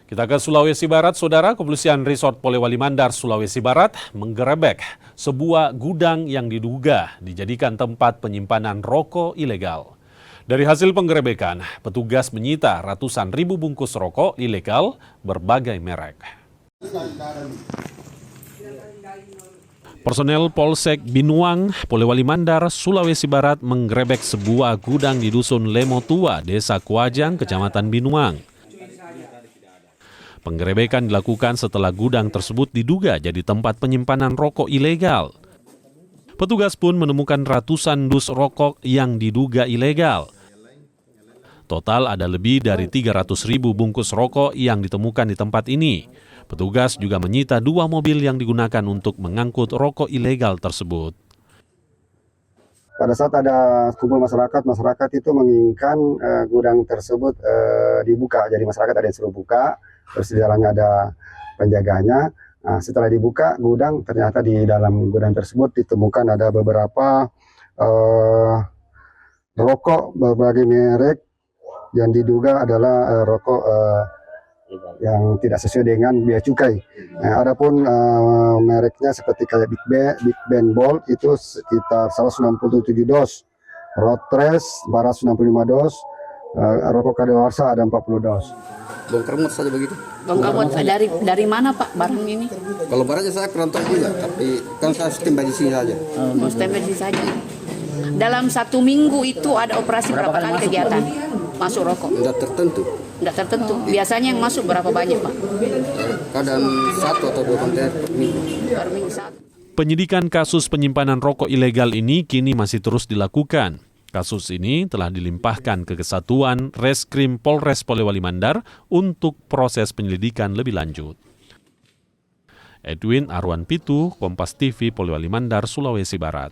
Kita ke Sulawesi Barat, Saudara. Kepolisian Resort Polewali Mandar, Sulawesi Barat menggerebek sebuah gudang yang diduga dijadikan tempat penyimpanan rokok ilegal. Dari hasil penggerebekan, petugas menyita ratusan ribu bungkus rokok ilegal berbagai merek. Personel Polsek Binuang, Polewali Mandar, Sulawesi Barat menggerebek sebuah gudang di Dusun Lemo Tua, Desa Kuajang, Kecamatan Binuang. Penggerebekan dilakukan setelah gudang tersebut diduga jadi tempat penyimpanan rokok ilegal. Petugas pun menemukan ratusan dus rokok yang diduga ilegal. Total ada lebih dari 300 ribu bungkus rokok yang ditemukan di tempat ini. Petugas juga menyita 2 mobil yang digunakan untuk mengangkut rokok ilegal tersebut. Pada saat ada kumpul masyarakat itu menginginkan gudang tersebut dibuka. Jadi masyarakat ada yang suruh buka, terus di dalamnya ada penjaganya. Nah, setelah dibuka gudang, ternyata di dalam gudang tersebut ditemukan ada beberapa rokok berbagai merek yang diduga adalah rokok yang tidak sesuai dengan bea cukai. Nah, adapun mereknya seperti kayak Big Ben Bold itu sekitar 197 dos, Rotres 465 dos, rokok kadaluarsa ada 40 dos. Bongkar muat saja begitu. Bongkar muat dari mana Pak barang ini? Kalau barangnya saya kurang tahu juga, tapi kan saya standby di sini saja. Standby di sini saja. Dalam 1 minggu itu ada operasi berapa kali kegiatan masuk rokok? Tidak tertentu. Biasanya yang masuk berapa banyak Pak? Kadang 1 atau 2 kontainer per minggu. Per minggu 1. Penyidikan kasus penyimpanan rokok ilegal ini kini masih terus dilakukan. Kasus ini telah dilimpahkan ke Kesatuan Reskrim Polres Polewali Mandar untuk proses penyelidikan lebih lanjut. Edwin Arwan Pitu, Kompas TV, Polewali Mandar, Sulawesi Barat.